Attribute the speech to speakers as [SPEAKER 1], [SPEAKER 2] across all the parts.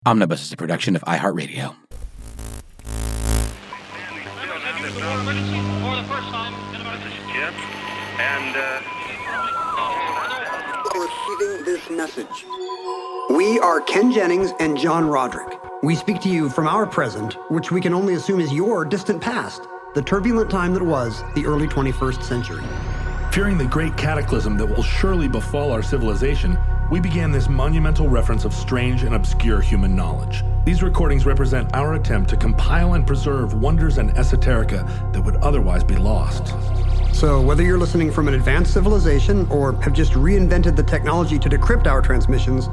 [SPEAKER 1] Omnibus is a production of iHeartRadio.
[SPEAKER 2] This is Jim, and
[SPEAKER 3] receiving this message. We are Ken Jennings and John Roderick. We speak to you from our present, which we can only assume is your distant past, the turbulent time that was the early 21st century.
[SPEAKER 4] Fearing the great cataclysm that will surely befall our civilization, we began this monumental reference of strange and obscure human knowledge. These recordings represent our attempt to compile and preserve wonders and esoterica that would otherwise be lost.
[SPEAKER 3] So whether you're listening from an advanced civilization or have just reinvented the technology to decrypt our transmissions,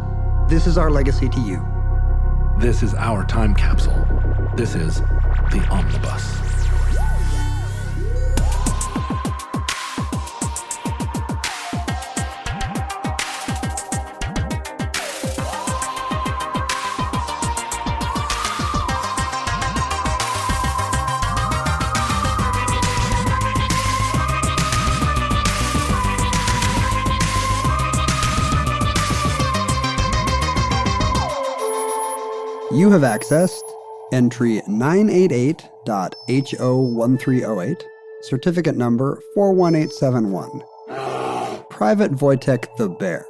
[SPEAKER 3] this is our legacy to you.
[SPEAKER 4] This is our time capsule. This is the Omnibus.
[SPEAKER 3] You have accessed entry 988.HO1308, certificate number 41871. Private Wojtek the Bear.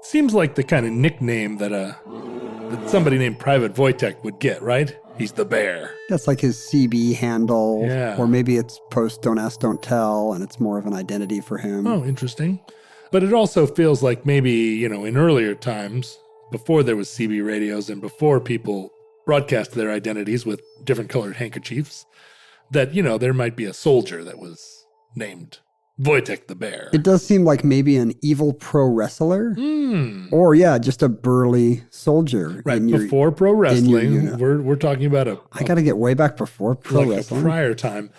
[SPEAKER 4] Seems like the kind of nickname that somebody named Private Wojtek would get, right? He's the bear.
[SPEAKER 3] That's like his CB handle.
[SPEAKER 4] Yeah.
[SPEAKER 3] Or maybe it's post Don't Ask, Don't Tell, and it's more of an identity for him.
[SPEAKER 4] Oh, interesting. But it also feels like maybe, in earlier times, before there was CB radios and before people broadcast their identities with different colored handkerchiefs, that, there might be a soldier that was named Wojtek the Bear.
[SPEAKER 3] It does seem like maybe an evil pro wrestler. Or, just a burly soldier.
[SPEAKER 4] Right, before pro wrestling. We're talking about
[SPEAKER 3] I got to get way back before pro wrestling.
[SPEAKER 4] A prior time.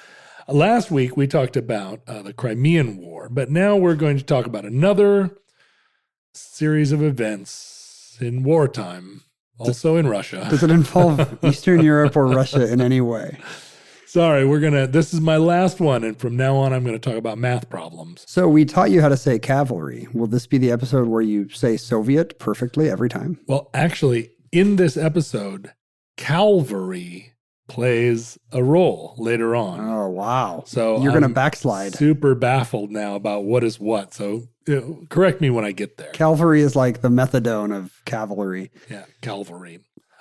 [SPEAKER 4] Last week, we talked about the Crimean War, but now we're going to talk about another series of events in wartime, also in Russia.
[SPEAKER 3] Does it involve Eastern Europe or Russia in any way?
[SPEAKER 4] Sorry, this is my last one, and from now on, I'm going to talk about math problems.
[SPEAKER 3] So we taught you how to say cavalry. Will this be the episode where you say Soviet perfectly every time?
[SPEAKER 4] Well, actually, in this episode, cavalry plays a role later on.
[SPEAKER 3] Oh, wow.
[SPEAKER 4] So
[SPEAKER 3] you're going to backslide.
[SPEAKER 4] Super baffled now about what is what. So correct me when I get there.
[SPEAKER 3] Cavalry is like the methadone of cavalry.
[SPEAKER 4] Yeah, cavalry.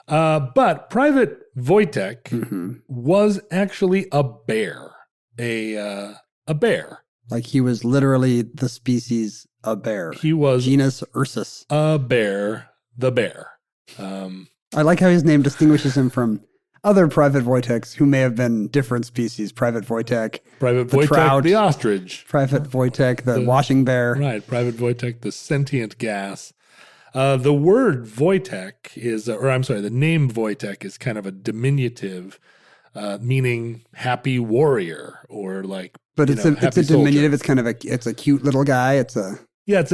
[SPEAKER 4] But Private Wojtek was actually a bear. A bear.
[SPEAKER 3] Like he was literally the species a bear.
[SPEAKER 4] He was
[SPEAKER 3] genus Ursus.
[SPEAKER 4] A bear, the bear.
[SPEAKER 3] I like how his name distinguishes him from other Private Wojteks who may have been different species. Private Wojtek.
[SPEAKER 4] Private Wojtek,
[SPEAKER 3] trout,
[SPEAKER 4] the ostrich.
[SPEAKER 3] Private Wojtek, the washing bear.
[SPEAKER 4] Right, Private Wojtek, the sentient gas. The word Wojtek the name Wojtek is kind of a diminutive, meaning happy warrior or like.
[SPEAKER 3] But it's a diminutive. It's kind of it's a cute little guy. It's a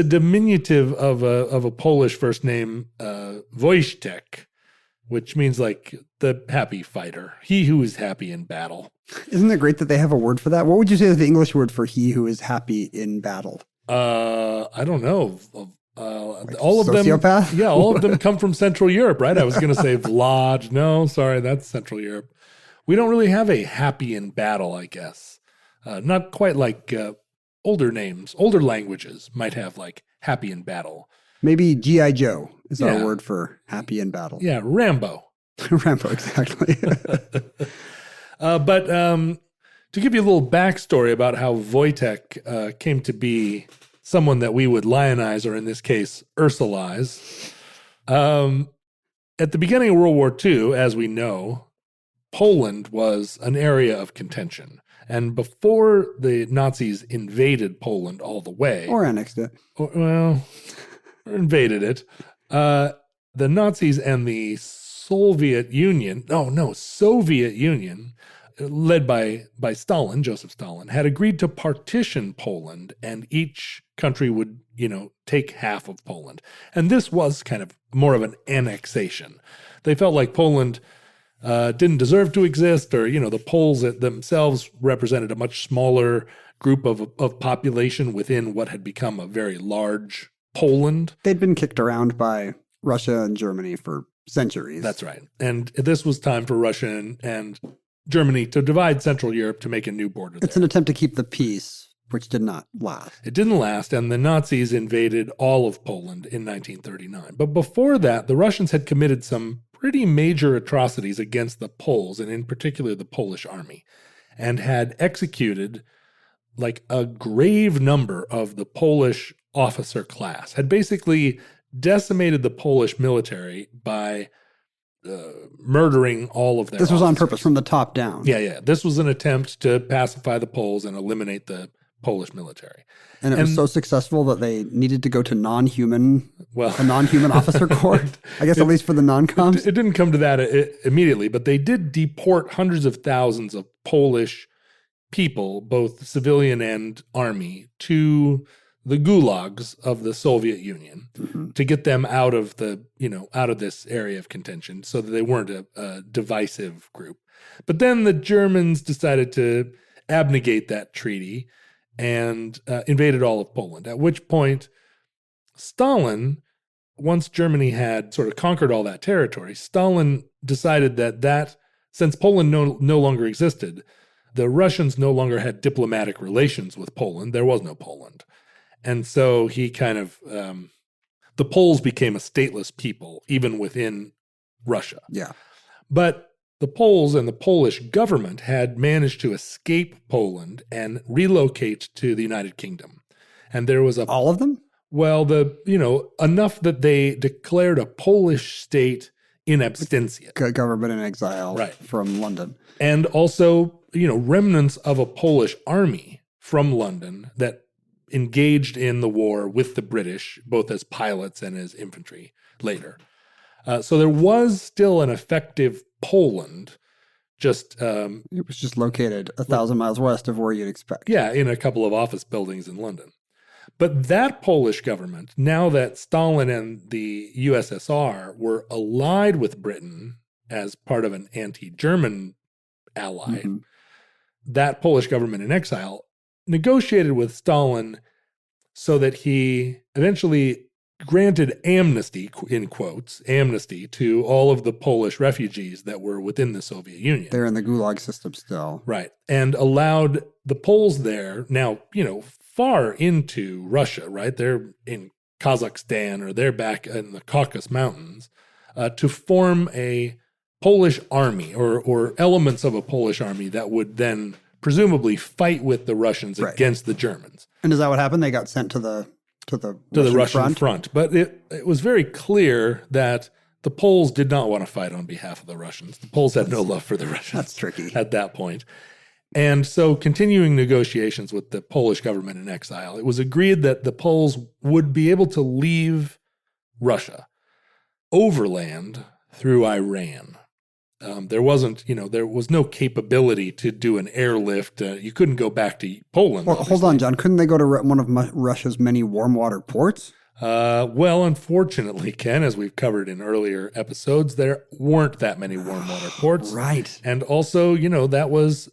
[SPEAKER 4] diminutive of a Polish first name, Wojtek, which means like the happy fighter, he who is happy in battle.
[SPEAKER 3] Isn't it great that they have a word for that? What would you say is the English word for he who is happy in battle?
[SPEAKER 4] I don't know.
[SPEAKER 3] Like
[SPEAKER 4] all of
[SPEAKER 3] sociopath?
[SPEAKER 4] them, all of them come from Central Europe, right? I was going to say Vlad. No, sorry, that's Central Europe. We don't really have a happy in battle, I guess. Not quite like older languages might have like happy in battle.
[SPEAKER 3] Maybe G.I. Joe is our word for happy in battle.
[SPEAKER 4] Yeah, Rambo.
[SPEAKER 3] Rambo, exactly.
[SPEAKER 4] But to give you a little backstory about how Wojtek came to be someone that we would lionize, or in this case, Ursulize. At the beginning of World War II, as we know, Poland was an area of contention. And before the Nazis invaded Poland all the way...
[SPEAKER 3] Or annexed it.
[SPEAKER 4] Or invaded it. The Nazis and the Soviet Union, led by Stalin, Joseph Stalin, had agreed to partition Poland, and each country would, take half of Poland. And this was kind of more of an annexation. They felt like Poland didn't deserve to exist, or, the Poles themselves represented a much smaller group of population within what had become a very large Poland.
[SPEAKER 5] They'd been kicked around by Russia and Germany for centuries.
[SPEAKER 4] That's right. And this was time for Russia and Germany to divide Central Europe to make a new border
[SPEAKER 5] It's an attempt to keep the peace, which did not last.
[SPEAKER 4] It didn't last, and the Nazis invaded all of Poland in 1939. But before that, the Russians had committed some pretty major atrocities against the Poles, and in particular the Polish army, and had executed like a grave number of the Polish officer class, had basically decimated the Polish military by murdering all of their
[SPEAKER 5] This was on
[SPEAKER 4] officers.
[SPEAKER 5] purpose, from the top down.
[SPEAKER 4] Yeah. This was an attempt to pacify the Poles and eliminate the Polish military.
[SPEAKER 5] And it was so successful that they needed to go to a non-human officer court, I guess, at least for the non-coms.
[SPEAKER 4] It didn't come to that immediately, but they did deport hundreds of thousands of Polish people, both civilian and army, to the gulags of the Soviet Union to get them out of this area of contention so that they weren't a divisive group. But then the Germans decided to abnegate that treaty and invaded all of Poland, at which point Stalin, once Germany had sort of conquered all that territory, Stalin decided that since Poland no longer existed, the Russians no longer had diplomatic relations with Poland. There was no Poland. And so he kind of, the Poles became a stateless people, even within Russia.
[SPEAKER 5] Yeah.
[SPEAKER 4] But the Poles and the Polish government had managed to escape Poland and relocate to the United Kingdom. And there was
[SPEAKER 5] all of them?
[SPEAKER 4] Well, enough that they declared a Polish state in absentia.
[SPEAKER 5] Government in exile from London.
[SPEAKER 4] And also, remnants of a Polish army from London that engaged in the war with the British, both as pilots and as infantry later. So there was still an effective Poland, it
[SPEAKER 5] was just located 1,000 miles west of where you'd expect.
[SPEAKER 4] Yeah, in a couple of office buildings in London. But that Polish government, now that Stalin and the USSR were allied with Britain as part of an anti-German ally, that Polish government in exile negotiated with Stalin so that he eventually granted amnesty, in quotes, amnesty to all of the Polish refugees that were within the Soviet Union.
[SPEAKER 5] They're in the Gulag system still.
[SPEAKER 4] Right. And allowed the Poles there, now, far into Russia, right? They're in Kazakhstan or they're back in the Caucasus Mountains, to form a Polish army or elements of a Polish army that would then presumably fight with the Russians against the Germans.
[SPEAKER 5] And is that what happened? They got sent to the
[SPEAKER 4] Russian front. But it was very clear that the Poles did not want to fight on behalf of the Russians. The Poles had no love for the Russians.
[SPEAKER 5] That's tricky.
[SPEAKER 4] At that point. And so continuing negotiations with the Polish government in exile, it was agreed that the Poles would be able to leave Russia overland through Iran. There was no capability to do an airlift. You couldn't go back to Poland.
[SPEAKER 5] Well, hold on, John. Couldn't they go to one of Russia's many warm water ports?
[SPEAKER 4] Well, unfortunately, Ken, as we've covered in earlier episodes, there weren't that many warm water ports.
[SPEAKER 5] Right.
[SPEAKER 4] And also, that was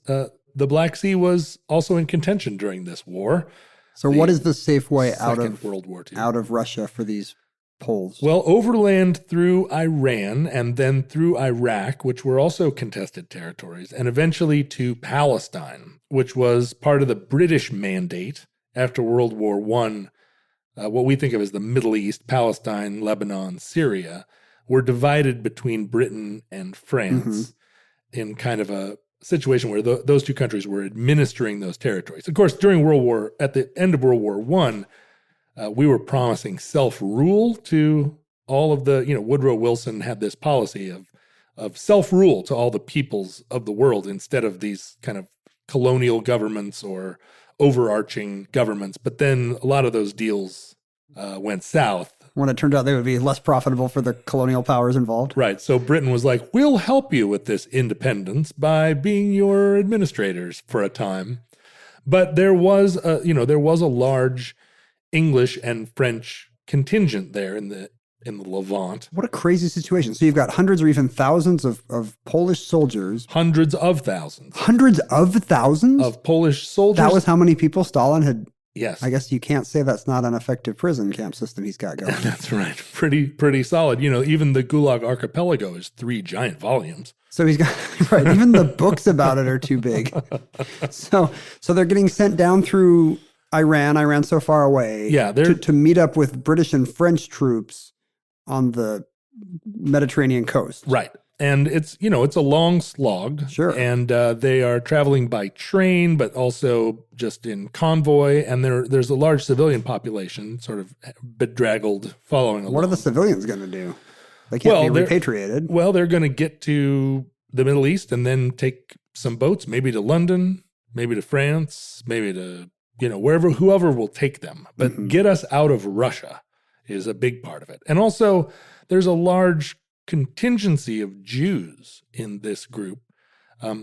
[SPEAKER 4] the Black Sea was also in contention during this war.
[SPEAKER 5] So what is the safe way out of
[SPEAKER 4] World War II.
[SPEAKER 5] Out of Russia for these Poles?
[SPEAKER 4] Well, overland through Iran and then through Iraq, which were also contested territories, and eventually to Palestine, which was part of the British mandate after World War I. What we think of as the Middle East, Palestine, Lebanon, Syria, were divided between Britain and France in kind of a situation where those two countries were administering those territories. Of course, at the end of World War I, we were promising self-rule to all of the, Woodrow Wilson had this policy of self-rule to all the peoples of the world instead of these kind of colonial governments or overarching governments. But then a lot of those deals went south.
[SPEAKER 5] When it turned out they would be less profitable for the colonial powers involved.
[SPEAKER 4] Right. So Britain was like, we'll help you with this independence by being your administrators for a time. But there was a large English and French contingent there in the in the Levant.
[SPEAKER 5] What a crazy situation. So you've got hundreds or even thousands of Polish soldiers.
[SPEAKER 4] Hundreds of thousands.
[SPEAKER 5] Hundreds of thousands?
[SPEAKER 4] Of Polish soldiers.
[SPEAKER 5] That was how many people Stalin had.
[SPEAKER 4] Yes.
[SPEAKER 5] I guess you can't say that's not an effective prison camp system he's got going.
[SPEAKER 4] That's right. Pretty solid. Even the Gulag Archipelago is 3 giant volumes.
[SPEAKER 5] So he's got, right, even the books about it are too big. So they're getting sent down through Iran's so far away.
[SPEAKER 4] Yeah,
[SPEAKER 5] to meet up with British and French troops on the Mediterranean coast.
[SPEAKER 4] Right. And it's a long slog.
[SPEAKER 5] Sure.
[SPEAKER 4] And they are traveling by train, but also just in convoy. And there's a large civilian population sort of bedraggled following along.
[SPEAKER 5] What are the civilians going to do? They can't be repatriated.
[SPEAKER 4] Well, they're going to get to the Middle East and then take some boats, maybe to London, maybe to France, maybe to, whoever will take them. But get us out of Russia is a big part of it. And also, there's a large contingency of Jews in this group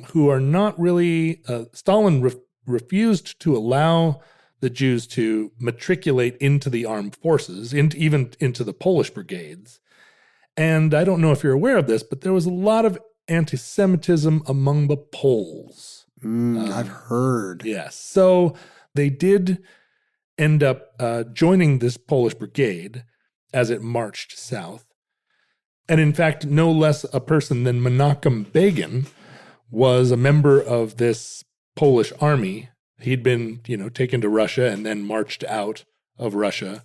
[SPEAKER 4] who are not really Stalin refused to allow the Jews to matriculate into the armed forces, even into the Polish brigades. And I don't know if you're aware of this, but there was a lot of anti-Semitism among the Poles.
[SPEAKER 5] I've heard.
[SPEAKER 4] Yes. So they did end up joining this Polish brigade as it marched south. And in fact, no less a person than Menachem Begin was a member of this Polish army. He'd been, taken to Russia and then marched out of Russia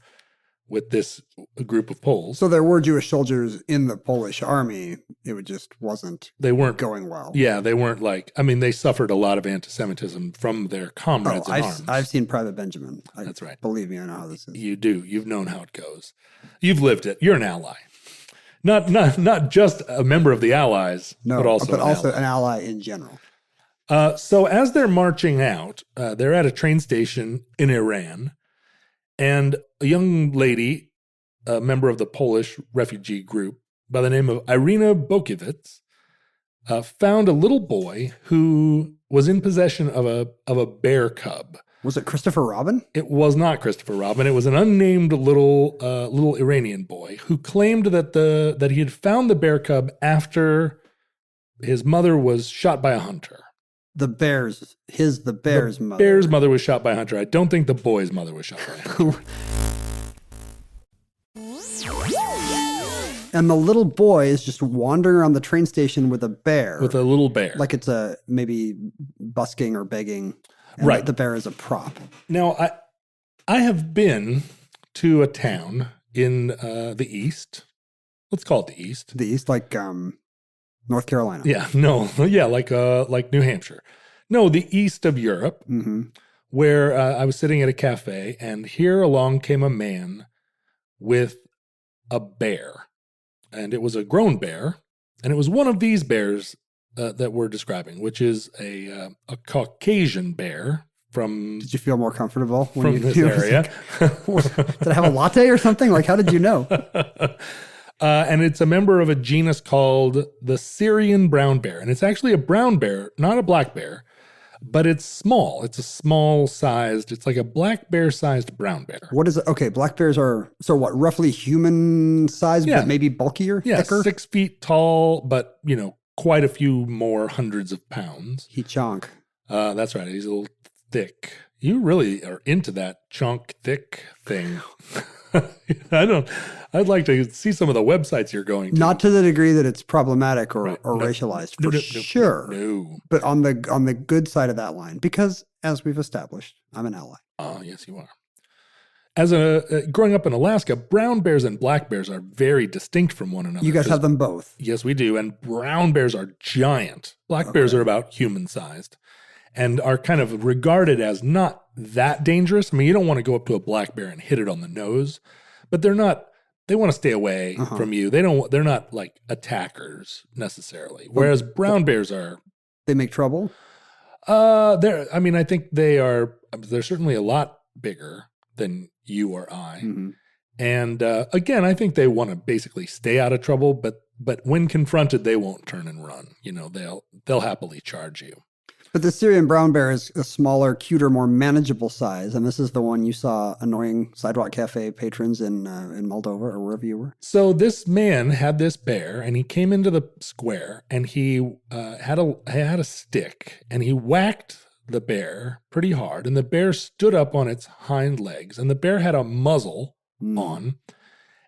[SPEAKER 4] with this group of Poles.
[SPEAKER 5] So there were Jewish soldiers in the Polish army. It just wasn't going well.
[SPEAKER 4] Yeah, they weren't they suffered a lot of anti-Semitism from their comrades in arms.
[SPEAKER 5] I've seen Private Benjamin.
[SPEAKER 4] That's right.
[SPEAKER 5] Believe me, I know how this is.
[SPEAKER 4] You do. You've known how it goes. You've lived it. You're an ally. Not just a member of the Allies, but also
[SPEAKER 5] an ally in general.
[SPEAKER 4] So as they're marching out, they're at a train station in Iran, and a young lady, a member of the Polish refugee group by the name of Irina Bokiewicz, found a little boy who was in possession of a bear cub.
[SPEAKER 5] Was it Christopher Robin?
[SPEAKER 4] It was not Christopher Robin. It was an unnamed little Iranian boy who claimed that he had found the bear cub after his mother was shot by a hunter.
[SPEAKER 5] The bear's mother.
[SPEAKER 4] Bear's mother was shot by a hunter. I don't think the boy's mother was shot by a hunter.
[SPEAKER 5] And the little boy is just wandering around the train station with a bear.
[SPEAKER 4] With a little bear.
[SPEAKER 5] Like it's maybe busking or begging. And
[SPEAKER 4] right.
[SPEAKER 5] The bear is a prop.
[SPEAKER 4] Now, I have been to a town in the East. Let's call it the East.
[SPEAKER 5] The East, like North Carolina.
[SPEAKER 4] Yeah, no. Yeah, like New Hampshire. No, the East of Europe, where I was sitting at a cafe, and here along came a man with a bear. And it was a grown bear, and it was one of these bears that we're describing, which is a Caucasian bear from.
[SPEAKER 5] Did you feel more comfortable when
[SPEAKER 4] from this area?
[SPEAKER 5] Did I have a latte or something? Like, how did you know?
[SPEAKER 4] And it's a member of a genus called the Syrian brown bear, and it's actually a brown bear, not a black bear, but it's small. It's a small-sized. It's like a black bear-sized brown bear.
[SPEAKER 5] What is it? Okay, black bears are roughly human size, but maybe bulkier, thicker.
[SPEAKER 4] 6 feet tall, but quite a few more hundreds of pounds.
[SPEAKER 5] He chonk.
[SPEAKER 4] That's right. He's a little thick. You really are into that chonk thick thing. I'd like to see some of the websites you're going to.
[SPEAKER 5] Not to the degree that it's problematic or
[SPEAKER 4] right.
[SPEAKER 5] racialized,
[SPEAKER 4] No,
[SPEAKER 5] sure.
[SPEAKER 4] No.
[SPEAKER 5] But on the good side of that line, because as we've established, I'm an ally.
[SPEAKER 4] Oh, yes, you are. As growing up in Alaska, brown bears and black bears are very distinct from one another.
[SPEAKER 5] You guys have them both.
[SPEAKER 4] Yes, we do. And brown bears are giant. Black bears are about human-sized and are kind of regarded as not that dangerous. I mean, you don't want to go up to a black bear and hit it on the nose, but they want to stay away from you. They're not like attackers necessarily. Whereas brown bears are.
[SPEAKER 5] They make trouble?
[SPEAKER 4] I think they're certainly a lot bigger than you or I. Mm-hmm. And again, I think they want to basically stay out of trouble, but when confronted, they won't turn and run. They'll happily charge you.
[SPEAKER 5] But the Syrian brown bear is a smaller, cuter, more manageable size. And this is the one you saw annoying sidewalk cafe patrons in Moldova or wherever you were.
[SPEAKER 4] So this man had this bear, and he came into the square, and he had a stick, and he whacked the bear pretty hard, and the bear stood up on its hind legs, and the bear had a muzzle on,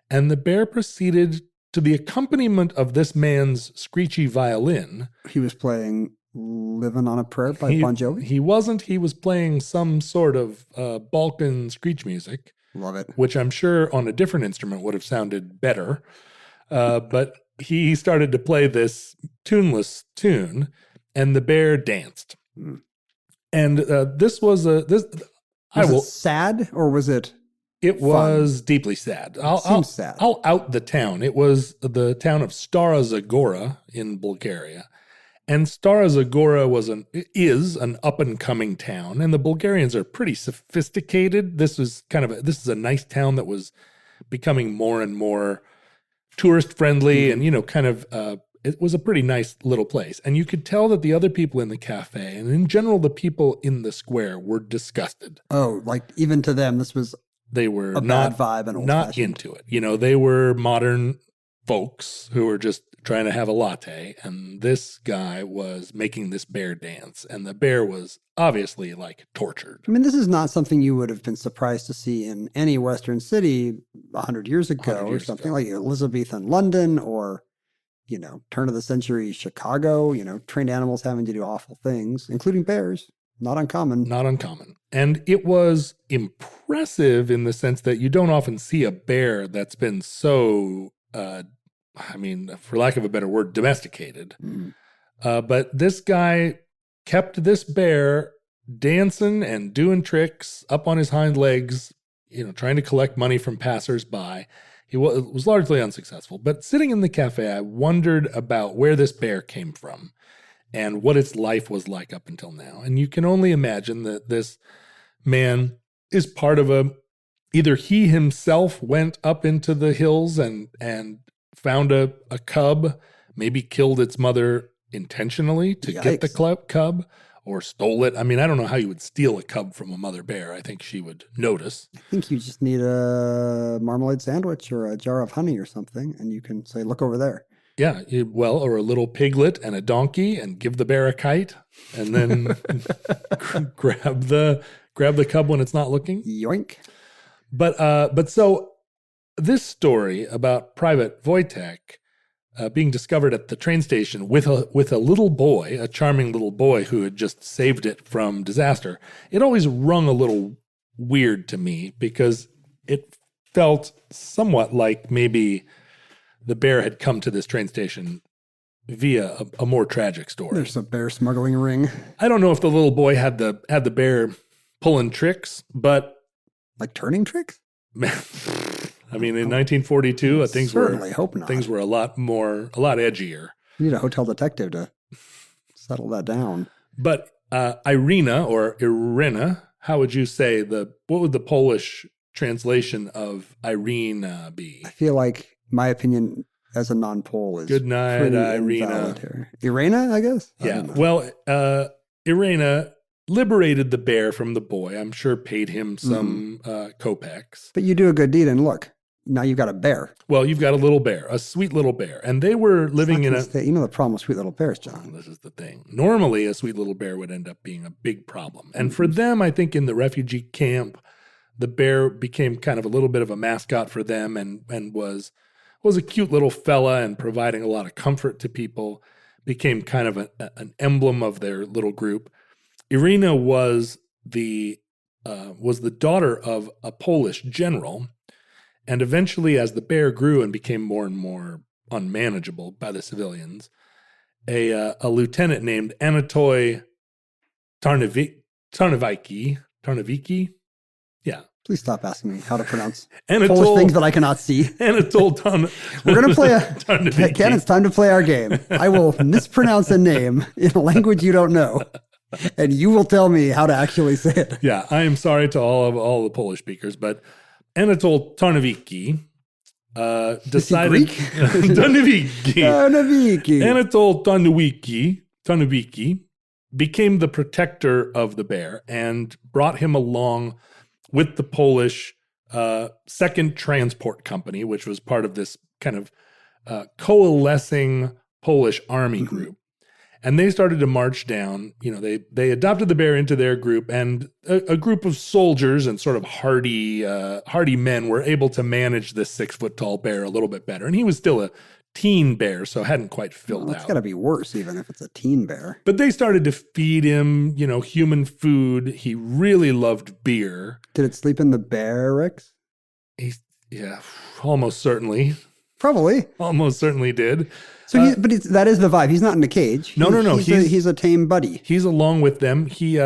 [SPEAKER 4] and the bear proceeded to the accompaniment of this man's screechy violin.
[SPEAKER 5] He was playing Living on a Prayer by Bon Jovi?
[SPEAKER 4] He wasn't. He was playing some sort of Balkan screech music.
[SPEAKER 5] Love it.
[SPEAKER 4] Which I'm sure on a different instrument would have sounded better. But he started to play this tuneless tune, and the bear danced. And this was
[SPEAKER 5] Was it sad, or was it
[SPEAKER 4] It was deeply sad.
[SPEAKER 5] Sad.
[SPEAKER 4] I'll out the town. It was the town of Stara Zagora in Bulgaria. And Stara Zagora is an up-and-coming town, and the Bulgarians are pretty sophisticated. This is a nice town that was becoming more and more tourist-friendly, and it was a pretty nice little place. And you could tell that the other people in the cafe, and in general the people in the square, were disgusted.
[SPEAKER 5] Oh, like even to them,
[SPEAKER 4] they were
[SPEAKER 5] a
[SPEAKER 4] not
[SPEAKER 5] bad vibe and
[SPEAKER 4] not into it. They were modern folks who were just trying to have a latte, and this guy was making this bear dance, and the bear was obviously tortured.
[SPEAKER 5] I mean, this is not something you would have been surprised to see in any Western city 100 years ago or something like Elizabethan London or, turn of the century Chicago, trained animals having to do awful things, including bears. Not uncommon. Not uncommon.
[SPEAKER 4] And it was impressive in the sense that you don't often see a bear that's been so, for lack of a better word, domesticated. But this guy kept this bear dancing and doing tricks up on his hind legs, trying to collect money from passersby. He was largely unsuccessful. But sitting in the cafe, I wondered about where this bear came from and what its life was like up until now. And you can only imagine that this man is part of either he himself went up into the hills and found a cub, maybe killed its mother intentionally to get the cub, or stole it. I mean, I don't know how you would steal a cub from a mother bear. I think she would notice.
[SPEAKER 5] I think you just need a marmalade sandwich or a jar of honey or something, and you can say, look over there.
[SPEAKER 4] Yeah, or a little piglet and a donkey, and give the bear a kite, and then grab the cub when it's not looking.
[SPEAKER 5] Yoink.
[SPEAKER 4] But so this story about Private Wojtek being discovered at the train station with a little boy, a charming little boy who had just saved it from disaster, it always rung a little weird to me because it felt somewhat like maybe the bear had come to this train station via a more tragic story.
[SPEAKER 5] There's a bear smuggling ring.
[SPEAKER 4] I don't know if the little boy had the bear pulling tricks, but
[SPEAKER 5] like turning tricks.
[SPEAKER 4] I mean, in 1942, things
[SPEAKER 5] hope not.
[SPEAKER 4] Things were a lot edgier.
[SPEAKER 5] You need a hotel detective to settle that down.
[SPEAKER 4] But Irina or Irina, how would you say what would the Polish translation of Irina be?
[SPEAKER 5] I feel like my opinion as a non-Pole is
[SPEAKER 4] good night, Irina.
[SPEAKER 5] Irina, I guess.
[SPEAKER 4] Yeah. Well, Irina liberated the bear from the boy. I'm sure paid him some kopecks.
[SPEAKER 5] But you do a good deed, and look, now you've got a bear.
[SPEAKER 4] Well, you've got a little bear, a sweet little bear, and they were living in
[SPEAKER 5] the problem with sweet little bears, John.
[SPEAKER 4] This is the thing. Normally, a sweet little bear would end up being a big problem, and for them, I think in the refugee camp, the bear became kind of a little bit of a mascot for them, and was a cute little fella and providing a lot of comfort to people. Became kind of an emblem of their little group. Irina was the daughter of a Polish general, and eventually, as the bear grew and became more and more unmanageable by the civilians, a lieutenant named Anatoly Tarnowicki. Yeah.
[SPEAKER 5] Please stop asking me how to pronounce Polish things that I cannot see.
[SPEAKER 4] Anatol
[SPEAKER 5] We're going to play Ken, it's time to play our game. I will mispronounce a name in a language you don't know, and you will tell me how to actually say it.
[SPEAKER 4] Yeah, I am sorry to all the Polish speakers, but Anatol Tarnowicki decided...
[SPEAKER 5] Is he
[SPEAKER 4] Tarnowicki.
[SPEAKER 5] Tarnowicki.
[SPEAKER 4] Anatol Tarnowicki became the protector of the bear and brought him along with the Polish Second Transport Company, which was part of this kind of coalescing Polish army group. And they started to march down. They adopted the bear into their group, and a group of soldiers and sort of hardy men were able to manage this 6-foot-tall bear a little bit better. And he was still a teen bear, so hadn't quite filled out.
[SPEAKER 5] It's got to be worse, even if it's a teen bear.
[SPEAKER 4] But they started to feed him, human food. He really loved beer.
[SPEAKER 5] Did it sleep in the barracks?
[SPEAKER 4] Yeah, almost certainly.
[SPEAKER 5] Probably.
[SPEAKER 4] Almost certainly did.
[SPEAKER 5] So, that is the vibe. He's not in a cage.
[SPEAKER 4] No.
[SPEAKER 5] He's a tame buddy.
[SPEAKER 4] He's along with them. He's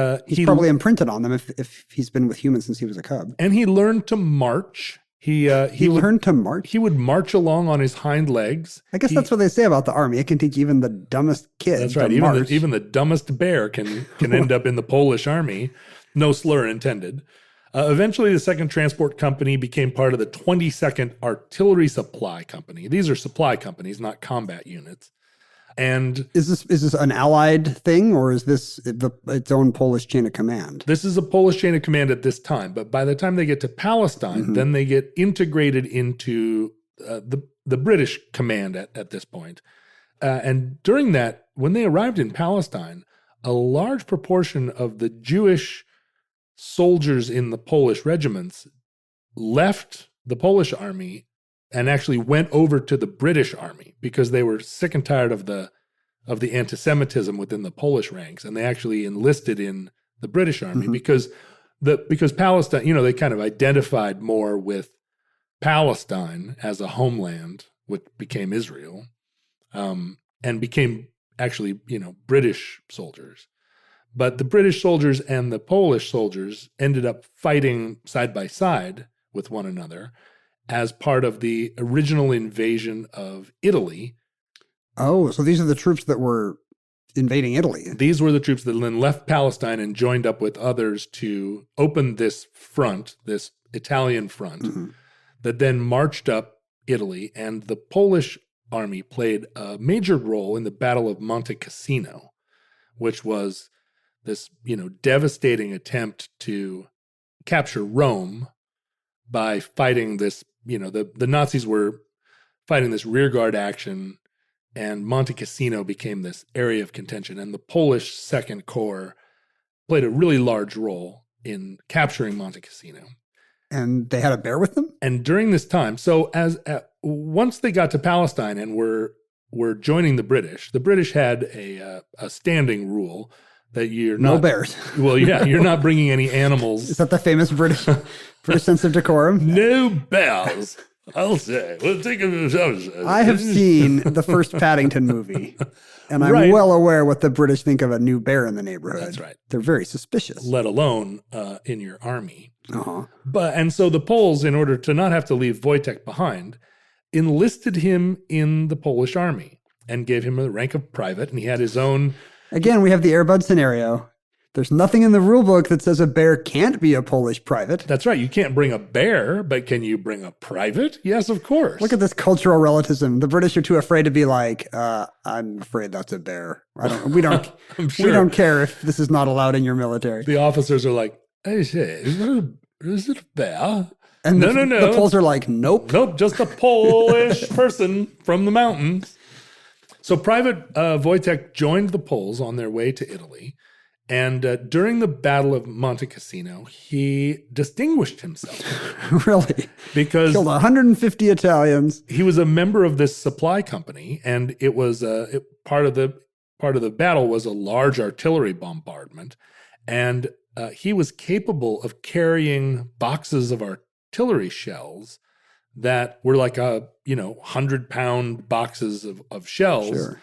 [SPEAKER 5] probably imprinted on them if he's been with humans since he was a cub.
[SPEAKER 4] And he learned to march. He
[SPEAKER 5] learned to march?
[SPEAKER 4] He would march along on his hind legs.
[SPEAKER 5] I guess that's what they say about the army. It can teach even the dumbest kid.
[SPEAKER 4] That's right. Even the dumbest bear can end up in the Polish army. No slur intended. Eventually, the Second Transport Company became part of the 22nd Artillery Supply Company. These are supply companies, not combat units. And
[SPEAKER 5] is this an allied thing, or is this its own Polish chain of command?
[SPEAKER 4] This is a Polish chain of command at this time, but by the time they get to Palestine, then they get integrated into the British command at this point. And during that, when they arrived in Palestine, a large proportion of the Jewish soldiers in the Polish regiments left the Polish army and actually went over to the British army because they were sick and tired of the anti-Semitism within the Polish ranks, and they actually enlisted in the British army because Palestine, they kind of identified more with Palestine as a homeland, which became Israel, and became actually British soldiers. But the British soldiers and the Polish soldiers ended up fighting side by side with one another as part of the original invasion of Italy.
[SPEAKER 5] Oh, so these are the troops that were invading Italy.
[SPEAKER 4] These were the troops that then left Palestine and joined up with others to open this front, this Italian front, that then marched up Italy. And the Polish army played a major role in the Battle of Monte Cassino, which was this, devastating attempt to capture Rome by fighting this, the Nazis were fighting this rearguard action, and Monte Cassino became this area of contention. And the Polish Second Corps played a really large role in capturing Monte Cassino.
[SPEAKER 5] And they had a bear with them?
[SPEAKER 4] And during this time, so once they got to Palestine and were joining the British had a standing rule that you're not—
[SPEAKER 5] No bears.
[SPEAKER 4] Well, yeah, you're not bringing any animals.
[SPEAKER 5] Is that the famous British sense of decorum?
[SPEAKER 4] No bears, I'll say.
[SPEAKER 5] I have seen the first Paddington movie, and I'm well aware what the British think of a new bear in the neighborhood.
[SPEAKER 4] That's right.
[SPEAKER 5] They're very suspicious.
[SPEAKER 4] Let alone in your army.
[SPEAKER 5] Uh-huh.
[SPEAKER 4] And so the Poles, in order to not have to leave Wojtek behind, enlisted him in the Polish army and gave him the rank of private, and he had his own—
[SPEAKER 5] Again, we have the Air Bud scenario. There's nothing in the rule book that says a bear can't be a Polish private.
[SPEAKER 4] That's right. You can't bring a bear, but can you bring a private? Yes, of course.
[SPEAKER 5] Look at this cultural relativism. The British are too afraid to be like, I'm afraid that's a bear. We don't care if this is not allowed in your military.
[SPEAKER 4] The officers are like, hey, is it a bear?
[SPEAKER 5] And
[SPEAKER 4] no.
[SPEAKER 5] The Poles are like, nope.
[SPEAKER 4] Nope, just a Polish person from the mountains. So Private Wojtek joined the Poles on their way to Italy. And during the Battle of Monte Cassino, he distinguished himself.
[SPEAKER 5] Really?
[SPEAKER 4] Because
[SPEAKER 5] killed 150 Italians.
[SPEAKER 4] He was a member of this supply company, and it was part of the battle was a large artillery bombardment, and he was capable of carrying boxes of artillery shells that were like 100-pound boxes of shells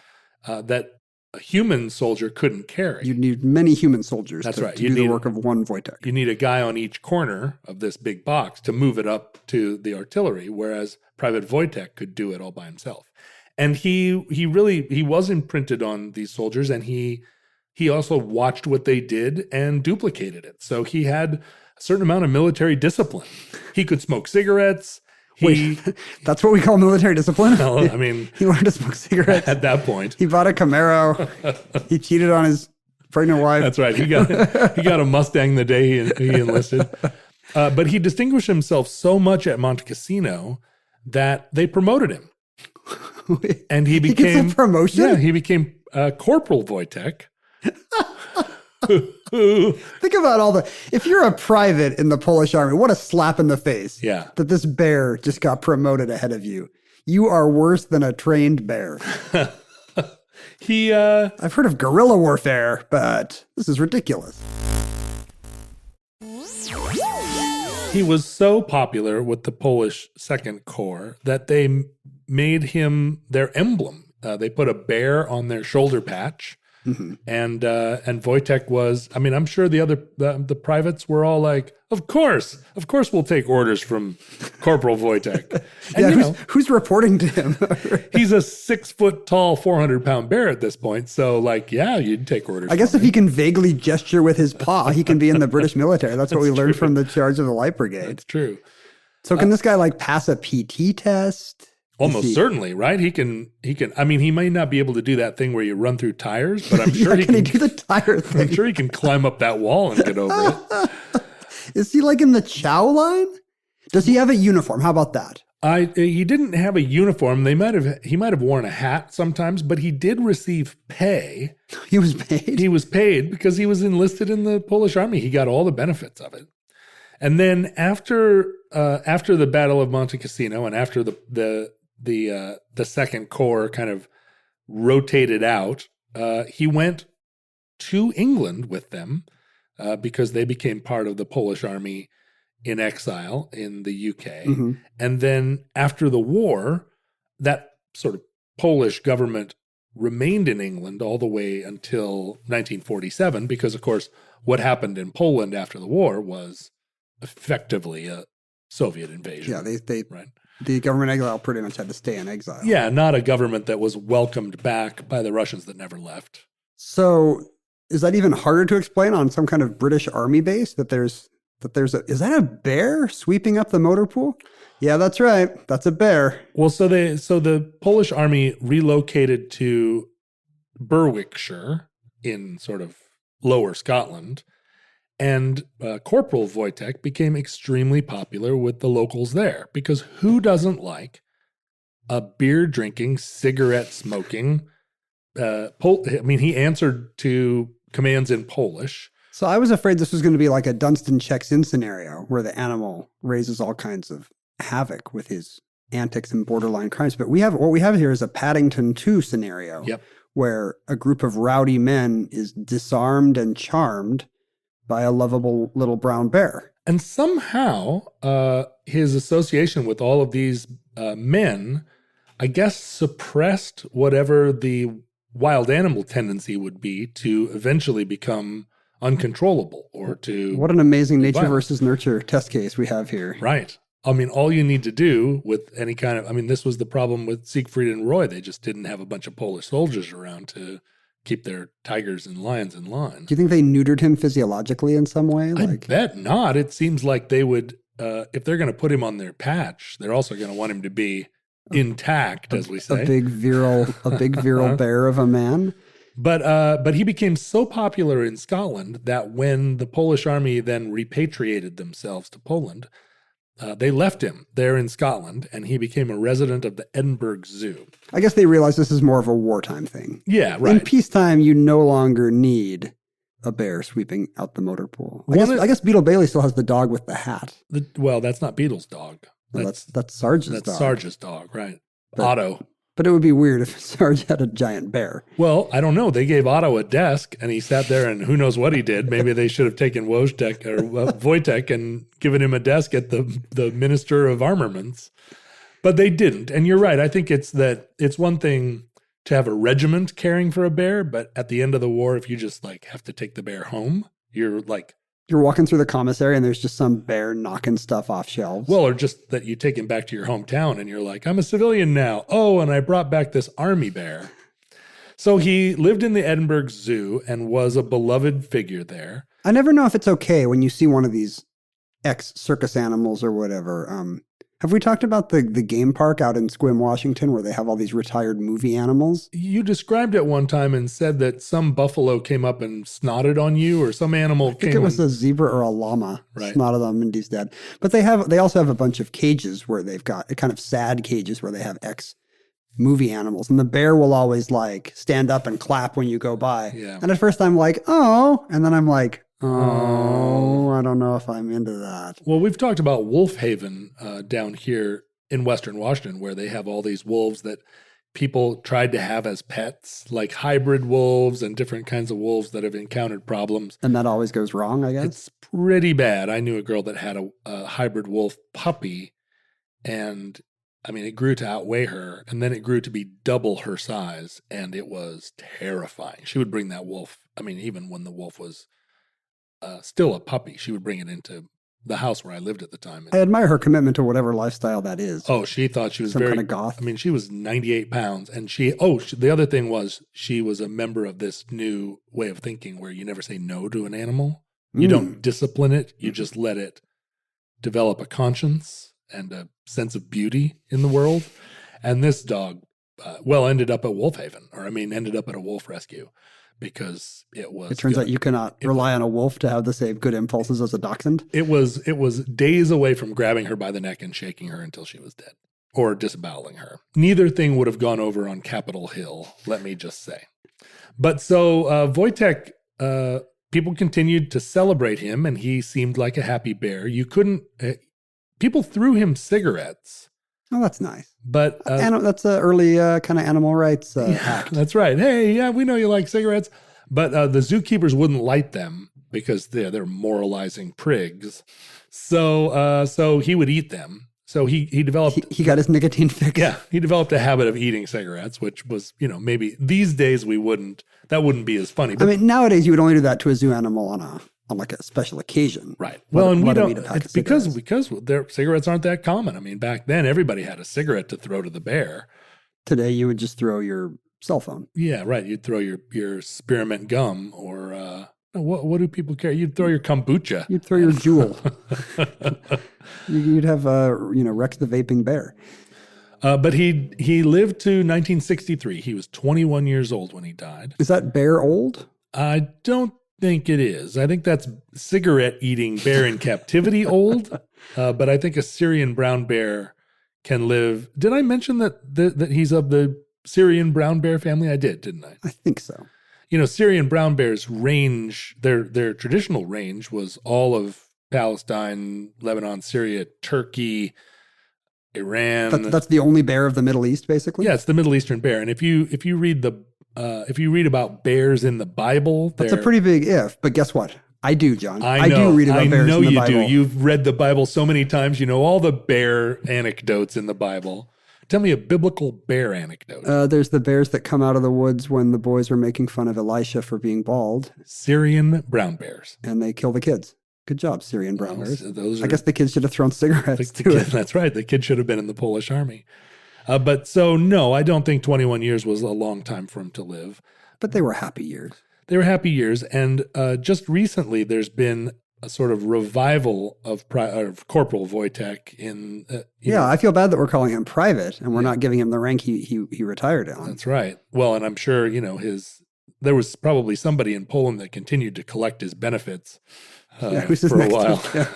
[SPEAKER 4] that a human soldier couldn't carry.
[SPEAKER 5] You'd need many human soldiers
[SPEAKER 4] to
[SPEAKER 5] do the work of one Wojtek.
[SPEAKER 4] You need a guy on each corner of this big box to move it up to the artillery, whereas Private Wojtek could do it all by himself. And he was imprinted on these soldiers, and he also watched what they did and duplicated it. So he had a certain amount of military discipline. He could smoke cigarettes.
[SPEAKER 5] Wait, that's what we call military discipline?
[SPEAKER 4] No, I mean—
[SPEAKER 5] he learned to smoke cigarettes.
[SPEAKER 4] At that point.
[SPEAKER 5] He bought a Camaro. He cheated on his pregnant wife.
[SPEAKER 4] That's right. He got a Mustang the day he enlisted. But he distinguished himself so much at Monte Cassino that they promoted him. And he became...
[SPEAKER 5] He gets a promotion?
[SPEAKER 4] Yeah, he became Corporal Wojtek.
[SPEAKER 5] Think about if you're a private in the Polish army, what a slap in the face.
[SPEAKER 4] Yeah.
[SPEAKER 5] That this bear just got promoted ahead of you. You are worse than a trained bear. I've heard of guerrilla warfare, but this is ridiculous.
[SPEAKER 4] He was so popular with the Polish Second Corps that they made him their emblem. They put a bear on their shoulder patch. Mm-hmm. And Wojtek was, I mean, I'm sure the privates were all like, of course we'll take orders from Corporal Wojtek. And,
[SPEAKER 5] who's reporting to him?
[SPEAKER 4] He's a 6 foot tall, 400-pound bear at this point. So you'd take orders.
[SPEAKER 5] I guess if he can vaguely gesture with his paw, he can be in the British military. That's what we learned from the charge of the Light Brigade.
[SPEAKER 4] That's true.
[SPEAKER 5] So can this guy pass a PT test?
[SPEAKER 4] Almost certainly, right? He can, I mean, he may not be able to do that thing where you run through tires, but I'm sure
[SPEAKER 5] can he do the tire thing?
[SPEAKER 4] I'm sure he can climb up that wall and get over it.
[SPEAKER 5] Is he in the chow line? Does he have a uniform? How about that?
[SPEAKER 4] He didn't have a uniform. He might have worn a hat sometimes, but he did receive pay.
[SPEAKER 5] He was paid? He
[SPEAKER 4] was paid because he was enlisted in the Polish army. He got all the benefits of it. And then after the Battle of Monte Cassino and after the Second Corps kind of rotated out, he went to England with them because they became part of the Polish army in exile in the UK. Mm-hmm. And then after the war, that sort of Polish government remained in England all the way until 1947 because, of course, what happened in Poland after the war was effectively a Soviet invasion.
[SPEAKER 5] Yeah, they
[SPEAKER 4] right.
[SPEAKER 5] The government exile pretty much had to stay in exile.
[SPEAKER 4] Yeah, not a government that was welcomed back by the Russians that never left.
[SPEAKER 5] So is that even harder to explain on some kind of British army base is that a bear sweeping up the motor pool? Yeah, that's right. That's a bear.
[SPEAKER 4] Well, so the Polish army relocated to Berwickshire in sort of lower Scotland. And Corporal Wojtek became extremely popular with the locals there because who doesn't like a beer-drinking, cigarette-smoking he answered to commands in Polish.
[SPEAKER 5] So I was afraid this was going to be like a Dunstan checks in scenario where the animal raises all kinds of havoc with his antics and borderline crimes. But what we have here is a Paddington 2 scenario where a group of rowdy men is disarmed and charmed by a lovable little brown bear.
[SPEAKER 4] And somehow his association with all of these men, I guess, suppressed whatever the wild animal tendency would be to eventually become uncontrollable or to...
[SPEAKER 5] What an amazing nature versus nurture test case we have here.
[SPEAKER 4] Right. I mean, all you need to do with any kind of... I mean, this was the problem with Siegfried and Roy. They just didn't have a bunch of Polish soldiers around to keep their tigers and lions in line.
[SPEAKER 5] Do you think they neutered him physiologically in some way?
[SPEAKER 4] I bet not. It seems like they would, if they're going to put him on their patch, they're also going to want him to be intact, as we say.
[SPEAKER 5] A big virile bear of a man.
[SPEAKER 4] But he became so popular in Scotland that when the Polish army then repatriated themselves to Poland, they left him there in Scotland, and he became a resident of the Edinburgh Zoo.
[SPEAKER 5] I guess they realized this is more of a wartime thing.
[SPEAKER 4] Yeah, right.
[SPEAKER 5] In peacetime, you no longer need a bear sweeping out the motor pool. I guess Beetle Bailey still has the dog with the hat.
[SPEAKER 4] Well, that's not Beetle's dog.
[SPEAKER 5] That's Sarge's dog.
[SPEAKER 4] That's Sarge's dog, right. Otto.
[SPEAKER 5] But it would be weird if Sarge had a giant bear.
[SPEAKER 4] Well, I don't know. They gave Otto a desk, and he sat there, and who knows what he did. Maybe they should have taken Wojtek and given him a desk at the Minister of Armaments. But they didn't. And you're right. I think it's one thing to have a regiment caring for a bear, but at the end of the war, if you just have to take the bear home, you're
[SPEAKER 5] walking through the commissary and there's just some bear knocking stuff off shelves.
[SPEAKER 4] Well, or just that you take him back to your hometown and you're like, I'm a civilian now. Oh, and I brought back this army bear. So he lived in the Edinburgh Zoo and was a beloved figure there.
[SPEAKER 5] I never know if it's okay when you see one of these ex-circus animals or whatever. Have we talked about the game park out in Sequim, Washington, where they have all these retired movie animals?
[SPEAKER 4] You described it one time and said that some buffalo came up and snotted on you, or some animal
[SPEAKER 5] I think it was a zebra or a llama snotted on Mindy's dad. But they also have a bunch of cages where they've got kind of sad cages where they have movie animals. And the bear will always like stand up and clap when you go by.
[SPEAKER 4] Yeah.
[SPEAKER 5] And at first I'm like, oh, and then I'm like, oh, I don't know if I'm into that.
[SPEAKER 4] Well, we've talked about Wolf Haven down here in Western Washington, where they have all these wolves that people tried to have as pets, like hybrid wolves and different kinds of wolves that have encountered problems.
[SPEAKER 5] And that always goes wrong, I guess?
[SPEAKER 4] It's pretty bad. I knew a girl that had a hybrid wolf puppy, and I mean, it grew to outweigh her, and then it grew to be double her size, and it was terrifying. She would bring that wolf, I mean, even when the wolf was still a puppy, she would bring it into the house where I lived at the time.
[SPEAKER 5] I admire her commitment to whatever lifestyle that is.
[SPEAKER 4] Oh, she thought she was
[SPEAKER 5] some kind of goth.
[SPEAKER 4] I mean, she was 98 pounds, and the other thing was she was a member of this new way of thinking where you never say no to an animal. You don't discipline it. You just let it develop a conscience and a sense of beauty in the world. And this dog, ended up at Wolf Haven, ended up at a wolf rescue. Because it
[SPEAKER 5] turns out you cannot rely on a wolf to have the same good impulses as a dachshund.
[SPEAKER 4] It was days away from grabbing her by the neck and shaking her until she was dead, or disemboweling her. Neither thing would have gone over on Capitol Hill, let me just say. But so Wojtek, people continued to celebrate him, and he seemed like a happy bear. People threw him cigarettes.
[SPEAKER 5] Oh, that's nice.
[SPEAKER 4] But
[SPEAKER 5] that's an early kind of animal rights act.
[SPEAKER 4] That's right. Hey, yeah, we know you like cigarettes. But the zookeepers wouldn't light them because they're moralizing prigs. So he would eat them. So he developed...
[SPEAKER 5] He got his nicotine fix.
[SPEAKER 4] Yeah, he developed a habit of eating cigarettes, which was, maybe these days that wouldn't be as funny. But,
[SPEAKER 5] I mean, nowadays you would only do that to a zoo animal on like a special occasion.
[SPEAKER 4] Right. Well, and we don't, it's because their cigarettes aren't that common. I mean, back then everybody had a cigarette to throw to the bear.
[SPEAKER 5] Today you would just throw your cell phone.
[SPEAKER 4] Yeah, right. You'd throw your spearmint gum or, what do people care? You'd throw your kombucha.
[SPEAKER 5] You'd throw your Juul. You'd have, Rex the vaping bear.
[SPEAKER 4] But he lived to 1963. He was 21 years old when he died.
[SPEAKER 5] Is that bear old?
[SPEAKER 4] I don't think it is. I think that's cigarette eating bear in captivity old. But I think a Syrian brown bear can live. Did I mention that he's of the Syrian brown bear family? I did, didn't I?
[SPEAKER 5] I think so.
[SPEAKER 4] Syrian brown bears range, their traditional range was all of Palestine, Lebanon, Syria, Turkey, Iran.
[SPEAKER 5] That's the only bear of the Middle East, basically?
[SPEAKER 4] Yeah, it's the Middle Eastern bear. And if you read about bears in the Bible,
[SPEAKER 5] that's a pretty big if. But guess what? I do, John.
[SPEAKER 4] I do
[SPEAKER 5] read about bears in the Bible.
[SPEAKER 4] I know you do. You've read the Bible so many times. You know all the bear anecdotes in the Bible. Tell me a biblical bear anecdote.
[SPEAKER 5] There's the bears that come out of the woods when the boys were making fun of Elisha for being bald.
[SPEAKER 4] Syrian brown bears.
[SPEAKER 5] And they kill the kids. Good job, Syrian brown bears. I guess the kids should have thrown cigarettes to it.
[SPEAKER 4] That's right. The kid should have been in the Polish army. But so, no, I don't think 21 years was a long time for him to live.
[SPEAKER 5] But they were happy years.
[SPEAKER 4] They were happy years. And just recently, there's been a sort of revival of Corporal Wojtek in...
[SPEAKER 5] I feel bad that we're calling him private and we're not giving him the rank he retired on.
[SPEAKER 4] That's right. Well, and I'm sure, there was probably somebody in Poland that continued to collect his benefits for a while. Yeah.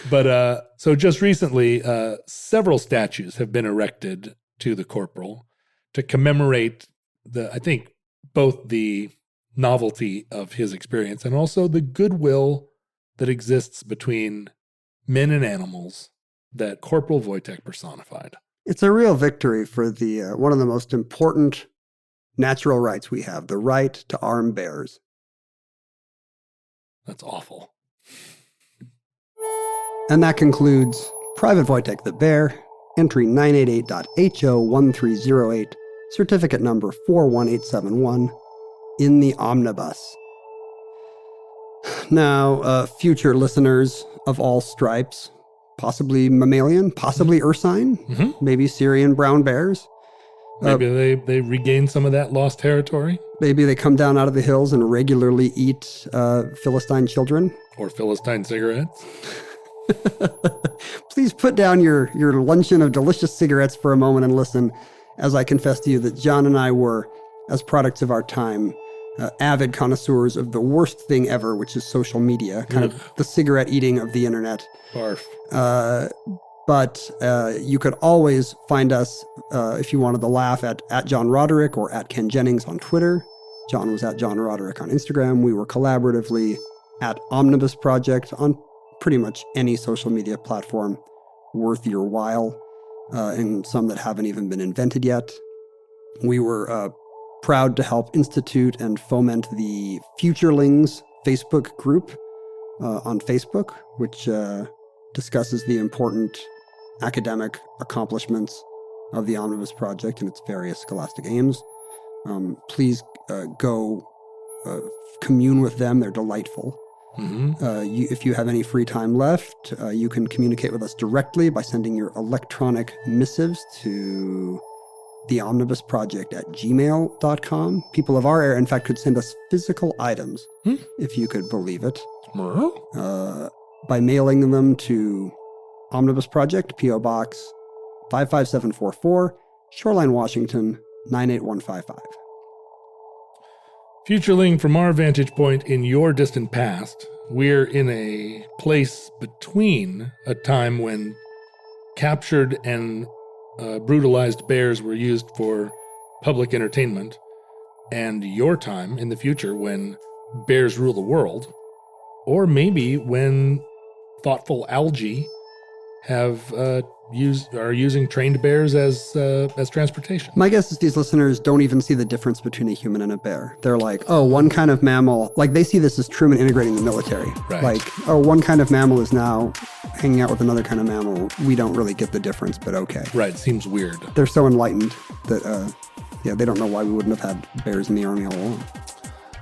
[SPEAKER 4] But so just recently, several statues have been erected to the corporal to commemorate I think both the novelty of his experience and also the goodwill that exists between men and animals that Corporal Wojtek personified.
[SPEAKER 5] It's a real victory for the one of the most important natural rights we have, the right to arm bears.
[SPEAKER 4] That's awful.
[SPEAKER 5] And that concludes Private Wojtek the Bear, entry 988.HO1308, certificate number 41871, in the omnibus. Now, future listeners of all stripes, possibly mammalian, possibly ursine, maybe Syrian brown bears.
[SPEAKER 4] Maybe they regain some of that lost territory.
[SPEAKER 5] Maybe they come down out of the hills and regularly eat Philistine children.
[SPEAKER 4] Or Philistine cigarettes.
[SPEAKER 5] Please put down your luncheon of delicious cigarettes for a moment and listen as I confess to you that John and I were, as products of our time, avid connoisseurs of the worst thing ever, which is social media, kind of the cigarette eating of the internet.
[SPEAKER 4] Barf.
[SPEAKER 5] But you could always find us, if you wanted to laugh, at John Roderick or at Ken Jennings on Twitter. John was at John Roderick on Instagram. We were collaboratively at Omnibus Project on pretty much any social media platform worth your while, and some that haven't even been invented yet. We were proud to help institute and foment the Futurelings Facebook group on Facebook, which discusses the important academic accomplishments of the Omnibus Project and its various scholastic aims. Please go commune with them. They're delightful. If you have any free time left, you can communicate with us directly by sending your electronic missives to theomnibusproject@gmail.com. People of our era, in fact, could send us physical items, if you could believe it, by mailing them to Omnibus Project, P.O. Box 55744, Shoreline, Washington, 98155.
[SPEAKER 4] Futureling, from our vantage point in your distant past, we're in a place between a time when captured and brutalized bears were used for public entertainment and your time in the future when bears rule the world, or maybe when thoughtful algae are using trained bears as transportation.
[SPEAKER 5] My guess is these listeners don't even see the difference between a human and a bear. They're like, oh, one kind of mammal, like they see this as Truman integrating the military.
[SPEAKER 4] Right.
[SPEAKER 5] Like, oh, one kind of mammal is now hanging out with another kind of mammal. We don't really get the difference, but okay.
[SPEAKER 4] Right, seems weird.
[SPEAKER 5] They're so enlightened that, they don't know why we wouldn't have had bears in the army all along.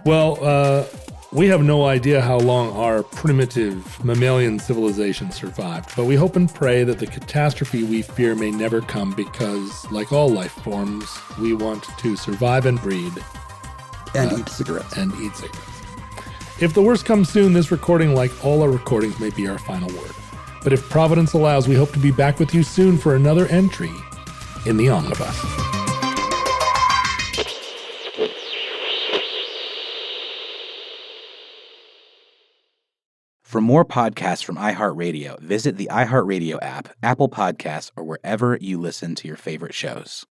[SPEAKER 4] Well, we have no idea how long our primitive mammalian civilization survived, but we hope and pray that the catastrophe we fear may never come because, like all life forms, we want to survive and breed.
[SPEAKER 5] And eat cigarettes.
[SPEAKER 4] If the worst comes soon, this recording, like all our recordings, may be our final word. But if Providence allows, we hope to be back with you soon for another entry in the Omnibus.
[SPEAKER 1] For more podcasts from iHeartRadio, visit the iHeartRadio app, Apple Podcasts, or wherever you listen to your favorite shows.